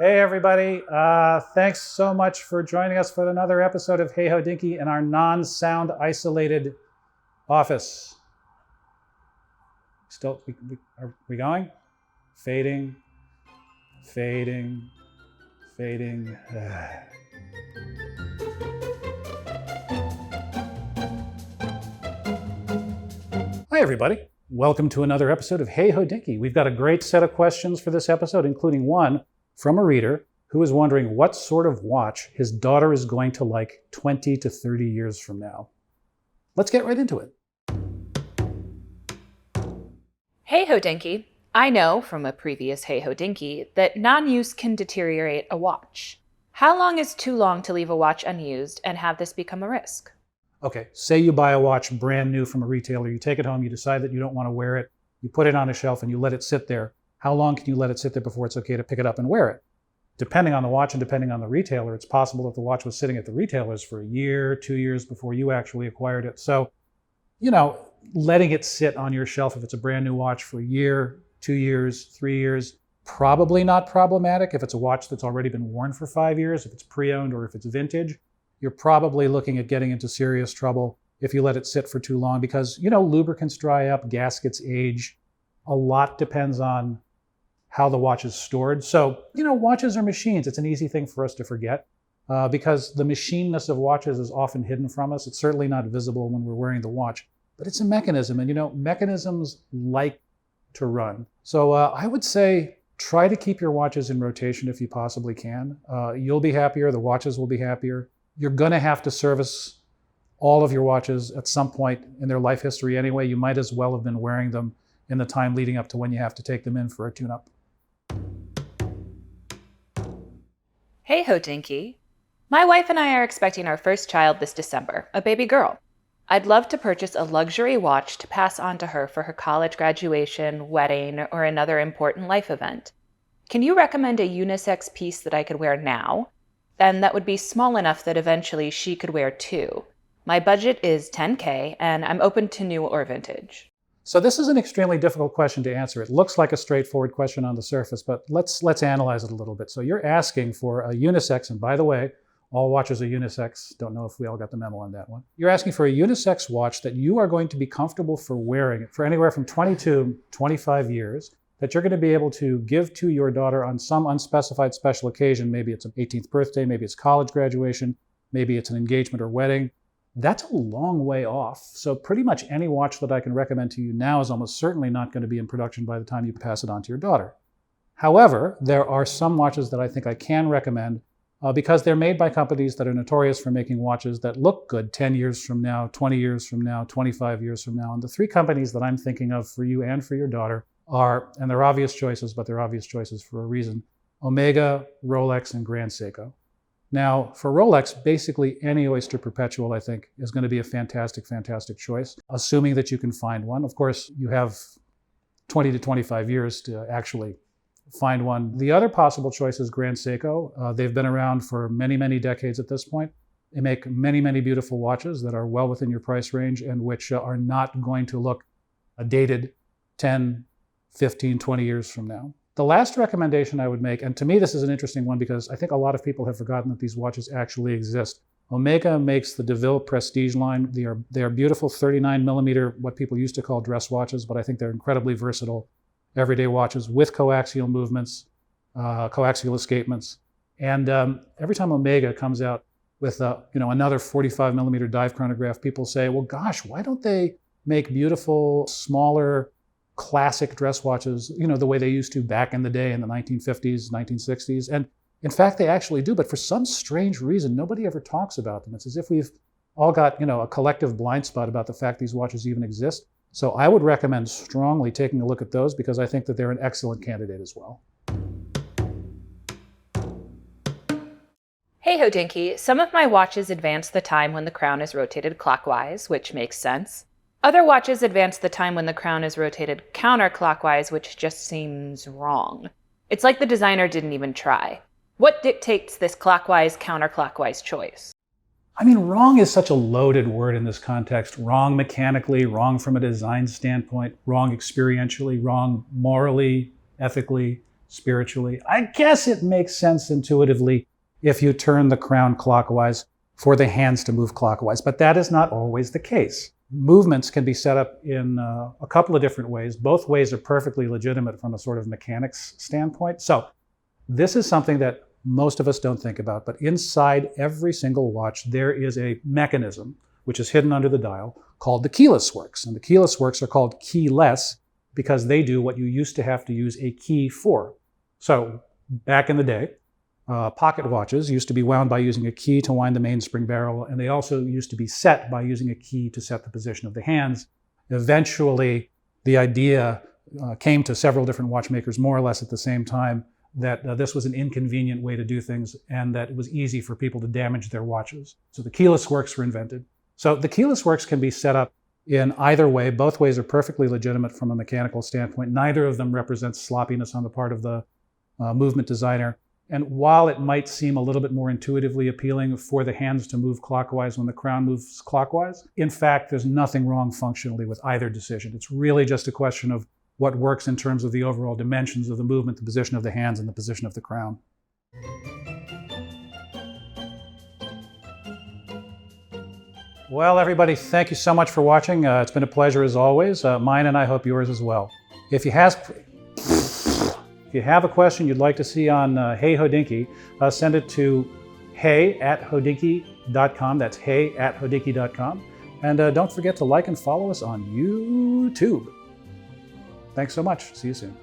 Hey everybody, thanks so much for joining us for another episode of Hey HODINKEE in our non-sound isolated office. Are we going? Fading, fading, fading. Hi everybody, welcome to another episode of Hey HODINKEE. We've got a great set of questions for this episode, including one from a reader who is wondering what sort of watch his daughter is going to like 20 to 30 years from now. Let's get right into it. Hey HODINKEE. I know from a previous Hey HODINKEE that non-use can deteriorate a watch. How long is too long to leave a watch unused and have this become a risk? Okay, say you buy a watch brand new from a retailer, you take it home, you decide that you don't want to wear it, you put it on a shelf and you let it sit there. How long can you let it sit there before it's okay to pick it up and wear it? Depending on the watch and depending on the retailer, it's possible that the watch was sitting at the retailer's for a year, 2 years before you actually acquired it. So, letting it sit on your shelf if it's a brand new watch for a year, 2 years, 3 years, probably not problematic. If it's a watch that's already been worn for 5 years, if it's pre-owned or if it's vintage, you're probably looking at getting into serious trouble if you let it sit for too long because, lubricants dry up, gaskets age. A lot depends on how the watch is stored. So, watches are machines. It's an easy thing for us to forget because the machineness of watches is often hidden from us. It's certainly not visible when we're wearing the watch, but it's a mechanism. And, mechanisms like to run. So I would say try to keep your watches in rotation if you possibly can. You'll be happier. The watches will be happier. You're going to have to service all of your watches at some point in their life history anyway. You might as well have been wearing them in the time leading up to when you have to take them in for a tune-up. Hey HODINKEE. My wife and I are expecting our first child this December, a baby girl. I'd love to purchase a luxury watch to pass on to her for her college graduation, wedding, or another important life event. Can you recommend a unisex piece that I could wear now? And that would be small enough that eventually she could wear too. My budget is $10K and I'm open to new or vintage. So this is an extremely difficult question to answer. It looks like a straightforward question on the surface, but let's analyze it a little bit. So you're asking for a unisex, and by the way, all watches are unisex. Don't know if we all got the memo on that one. You're asking for a unisex watch that you are going to be comfortable for wearing for anywhere from 20 to 25 years, that you're going to be able to give to your daughter on some unspecified special occasion. Maybe it's an 18th birthday, maybe it's college graduation, maybe it's an engagement or wedding. That's a long way off. So pretty much any watch that I can recommend to you now is almost certainly not going to be in production by the time you pass it on to your daughter. However, there are some watches that I think I can recommend because they're made by companies that are notorious for making watches that look good 10 years from now, 20 years from now, 25 years from now. And the three companies that I'm thinking of for you and for your daughter are, and they're obvious choices, but they're obvious choices for a reason, Omega, Rolex, and Grand Seiko. Now, for Rolex, basically any Oyster Perpetual, I think, is going to be a fantastic, fantastic choice, assuming that you can find one. Of course, you have 20 to 25 years to actually find one. The other possible choice is Grand Seiko. They've been around for many, many decades at this point. They make many, many beautiful watches that are well within your price range and which are not going to look dated 10, 15, 20 years from now. The last recommendation I would make, and to me this is an interesting one because I think a lot of people have forgotten that these watches actually exist. Omega makes the DeVille Prestige line. They are beautiful 39 millimeter, what people used to call dress watches, but I think they're incredibly versatile everyday watches with coaxial movements, coaxial escapements. And every time Omega comes out with another 45 millimeter dive chronograph, people say, well, gosh, why don't they make beautiful, smaller, classic dress watches, the way they used to back in the day in the 1950s, 1960s. And in fact, they actually do, but for some strange reason, nobody ever talks about them. It's as if we've all got, a collective blind spot about the fact these watches even exist. So I would recommend strongly taking a look at those because I think that they're an excellent candidate as well. Hey HODINKEE. Some of my watches advance the time when the crown is rotated clockwise, which makes sense. Other watches advance the time when the crown is rotated counterclockwise, which just seems wrong. It's like the designer didn't even try. What dictates this clockwise-counterclockwise choice? I mean, wrong is such a loaded word in this context. Wrong mechanically, wrong from a design standpoint, wrong experientially, wrong morally, ethically. spiritually. I guess it makes sense intuitively if you turn the crown clockwise for the hands to move clockwise, but that is not always the case. Movements can be set up in a couple of different ways. Both ways are perfectly legitimate from a sort of mechanics standpoint. So this is something that most of us don't think about, but inside every single watch, there is a mechanism which is hidden under the dial called the keyless works. And the keyless works are called keyless because they do what you used to have to use a key for. So back in the day, pocket watches used to be wound by using a key to wind the mainspring barrel, and they also used to be set by using a key to set the position of the hands. Eventually, the idea came to several different watchmakers more or less at the same time that this was an inconvenient way to do things and that it was easy for people to damage their watches. So the keyless works were invented. So the keyless works can be set up in either way. Both ways are perfectly legitimate from a mechanical standpoint. Neither of them represents sloppiness on the part of the movement designer. And while it might seem a little bit more intuitively appealing for the hands to move clockwise when the crown moves clockwise, in fact, there's nothing wrong functionally with either decision. It's really just a question of what works in terms of the overall dimensions of the movement, the position of the hands, and the position of the crown. Well, everybody, thank you so much for watching. It's been a pleasure as always. Mine, and I hope yours as well. If you have a question you'd like to see on Hey HODINKEE, send it to hey@hodinkee.com. That's hey@hodinkee.com. And don't forget to like and follow us on YouTube. Thanks so much. See you soon.